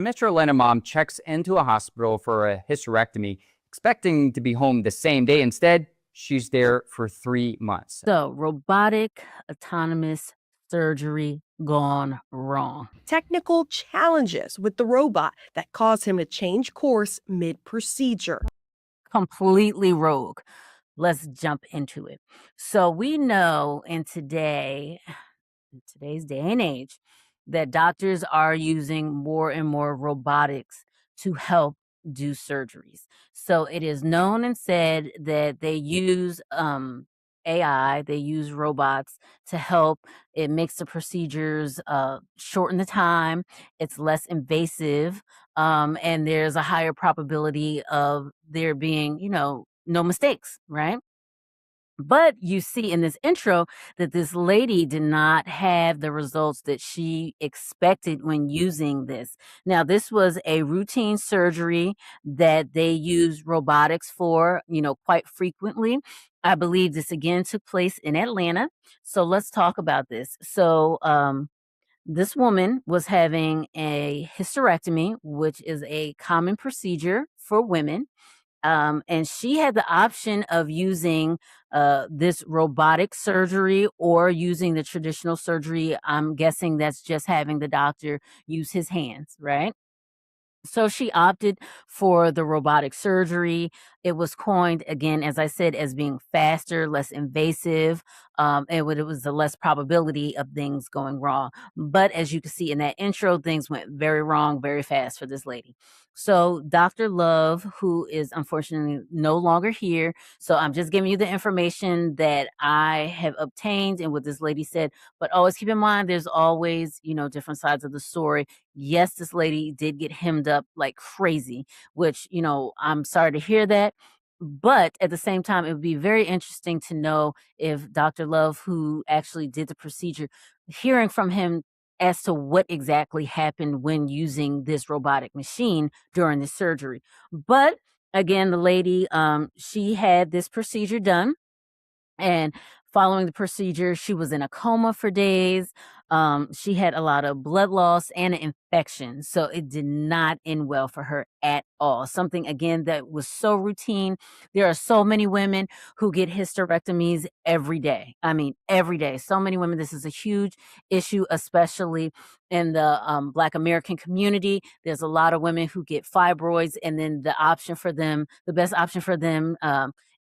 Mr. Elena mom checks into a hospital for a hysterectomy, expecting to be home the same day. Instead, she's there for 3 months. So, robotic autonomous surgery gone wrong. Technical challenges with the robot that caused him to change course mid-procedure. Completely rogue. Let's jump into it. So we know in today's day and age, that doctors are using more and more robotics to help do surgeries. So it is known and said that they use AI, they use robots to help. It makes the procedures shorten the time. It's less invasive, and there's a higher probability of there being, no mistakes, right? But you see in this intro that this lady did not have the results that she expected when using this. Now, this was a routine surgery that they use robotics for, quite frequently. I believe this again took place in Atlanta. So let's talk about this. So, this woman was having a hysterectomy, which is a common procedure for women. And she had the option of using this robotic surgery or using the traditional surgery. I'm guessing that's just having the doctor use his hands, right? So she opted for the robotic surgery. It was coined, again, as I said, as being faster, less invasive, and it was the less probability of things going wrong. But as you can see in that intro, things went very wrong very fast for this lady. So Dr. Love, who is unfortunately no longer here, so I'm just giving you the information that I have obtained and what this lady said. But always keep in mind, there's always, different sides of the story. Yes, this lady did get hemmed up like crazy, which, I'm sorry to hear that. But at the same time, it would be very interesting to know if Dr. Love, who actually did the procedure, hearing from him as to what exactly happened when using this robotic machine during the surgery. But again, the lady, she had this procedure done. And following the procedure, she was in a coma for days. She had a lot of blood loss and an infection. So it did not end well for her at all. Something, again, that was so routine. There are so many women who get hysterectomies every day. I mean, every day. So many women. This is a huge issue, especially in the Black American community. There's a lot of women who get fibroids, and then the best option for them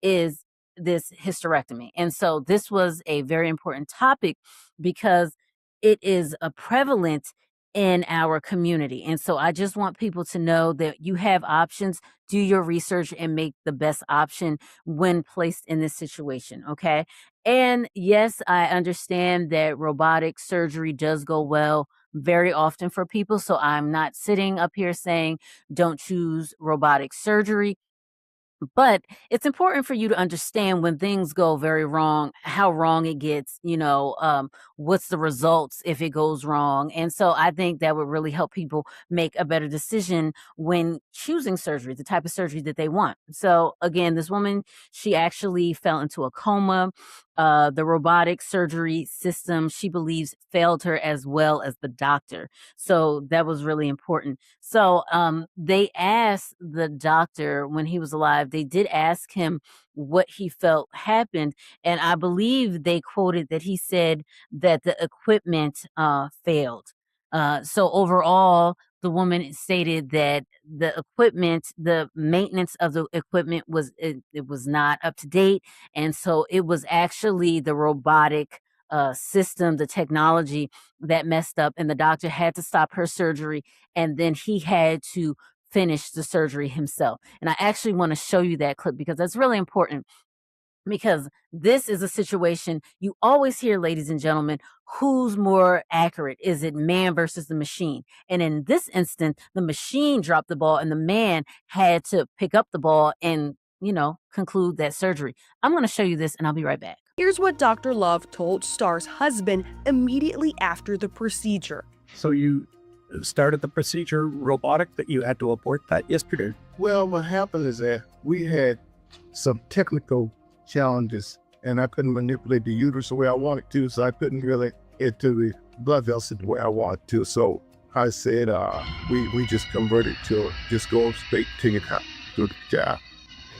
is this hysterectomy. And so this was a very important topic because it is a prevalent in our community. And so I just want people to know that you have options. Do your research and make the best option when placed in this situation. Okay. And yes, I understand that robotic surgery does go well very often for people. So I'm not sitting up here saying don't choose robotic surgery. But it's important for you to understand when things go very wrong, how wrong it gets, what's the results if it goes wrong. And so I think that would really help people make a better decision when choosing surgery, the type of surgery that they want. So again, this woman, she actually fell into a coma. The robotic surgery system, she believes, failed her as well as the doctor. So that was really important. So they asked the doctor when he was alive, they did ask him what he felt happened. And I believe they quoted that he said that the equipment failed. So overall, the woman stated that the maintenance of the equipment it was not up to date. And so it was actually the robotic system, the technology that messed up, and the doctor had to stop her surgery, and then he had to finish the surgery himself. And I actually want to show you that clip because that's really important, because this is a situation you always hear, ladies and gentlemen, who's more accurate? Is it man versus the machine? And in this instance, the machine dropped the ball and the man had to pick up the ball and, conclude that surgery. I'm going to show you this and I'll be right back. Here's what Dr. Love told Star's husband immediately after the procedure. So you started the procedure robotic, that you had to abort that yesterday? Well, what happened is that we had some technical challenges and I couldn't manipulate the uterus the way I wanted to, so I couldn't really get to the blood vessels the way I wanted to. So I said, we just converted to just go straight to your car, to the job.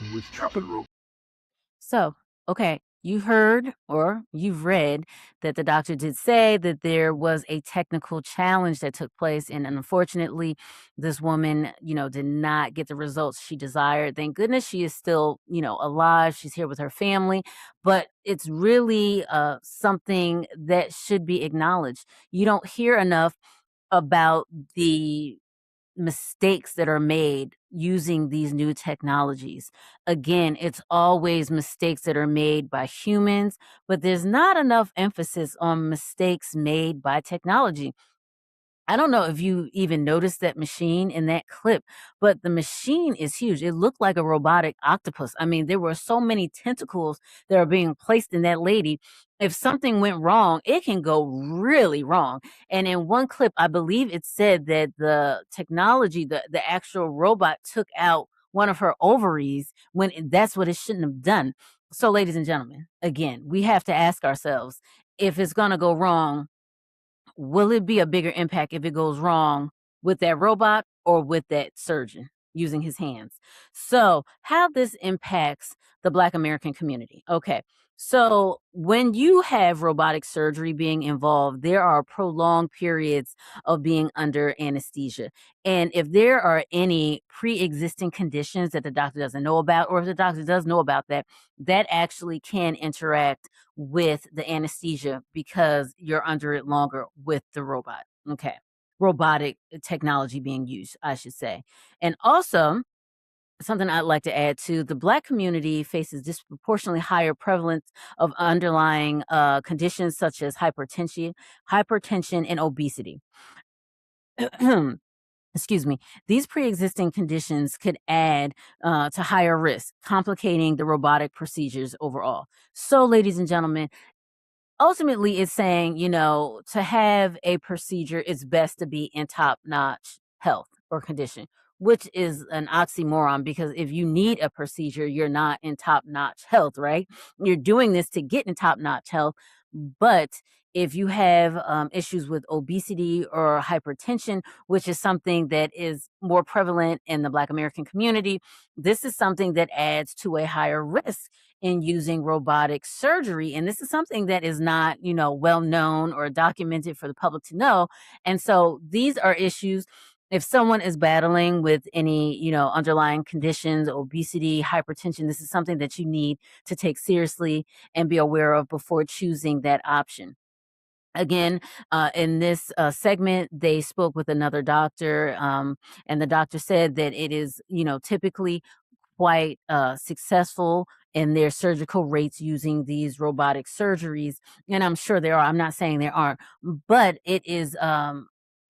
We was chopping rope. So, okay, you heard or you've read that the doctor did say that there was a technical challenge that took place. And unfortunately, this woman, did not get the results she desired. Thank goodness she is still, alive. She's here with her family. But it's really something that should be acknowledged. You don't hear enough about the mistakes that are made using these new technologies. Again, it's always mistakes that are made by humans, but there's not enough emphasis on mistakes made by technology. I don't know if you even noticed that machine in that clip, but the machine is huge. It looked like a robotic octopus. I mean, there were so many tentacles that are being placed in that lady. If something went wrong, it can go really wrong. And in one clip, I believe it said that the technology, the actual robot took out one of her ovaries when that's what it shouldn't have done. So, ladies and gentlemen, again, we have to ask ourselves, if it's going to go wrong, will it be a bigger impact if it goes wrong with that robot or with that surgeon using his hands? So, how this impacts the Black American community. Okay. So, when you have robotic surgery being involved, there are prolonged periods of being under anesthesia. And if there are any pre existing conditions that the doctor doesn't know about, or if the doctor does know about that, that actually can interact with the anesthesia because you're under it longer with the robot. Okay. Robotic technology being used, I should say. And also, something I'd like to add to the Black community faces disproportionately higher prevalence of underlying conditions such as hypertension, and obesity. Excuse me. These pre-existing conditions could add to higher risk, complicating the robotic procedures overall. So, ladies and gentlemen, ultimately it's saying, to have a procedure, it's best to be in top-notch health or condition, which is an oxymoron, because if you need a procedure, you're not in top-notch health, right? You're doing this to get in top-notch health. But if you have issues with obesity or hypertension, which is something that is more prevalent in the Black American community, this is something that adds to a higher risk in using robotic surgery. And this is something that is not, well known or documented for the public to know. And so these are issues. If someone is battling with any, underlying conditions, obesity, hypertension, this is something that you need to take seriously and be aware of before choosing that option. Again, in this segment, they spoke with another doctor, and the doctor said that it is, typically quite successful in their surgical rates using these robotic surgeries. And I'm sure there are. I'm not saying there aren't, but it is.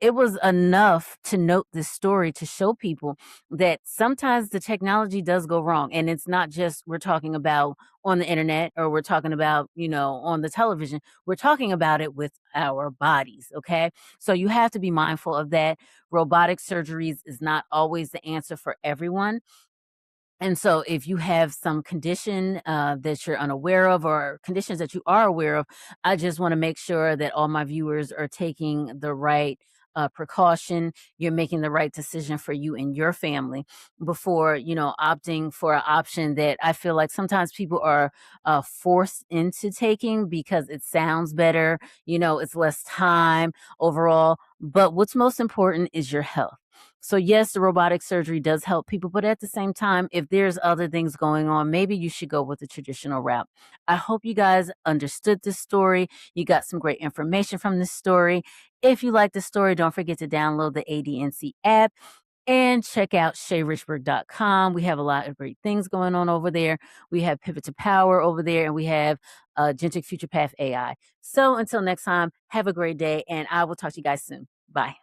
It was enough to note this story to show people that sometimes the technology does go wrong. And it's not just we're talking about on the internet, or we're talking about, on the television. We're talking about it with our bodies. Okay. So you have to be mindful of that. Robotic surgeries is not always the answer for everyone. And so if you have some condition that you're unaware of, or conditions that you are aware of, I just want to make sure that all my viewers are taking the right precaution. You're making the right decision for you and your family before, opting for an option that I feel like sometimes people are forced into taking because it sounds better, it's less time overall. But what's most important is your health. So yes, the robotic surgery does help people, but at the same time, if there's other things going on, maybe you should go with the traditional route. I hope you guys understood this story. You got some great information from this story. If you like the story, don't forget to download the ADNC app and check out SheaRichburg.com. We have a lot of great things going on over there. We have Pivot to Power over there, and we have Gentic Future Path AI. So until next time, have a great day, and I will talk to you guys soon. Bye.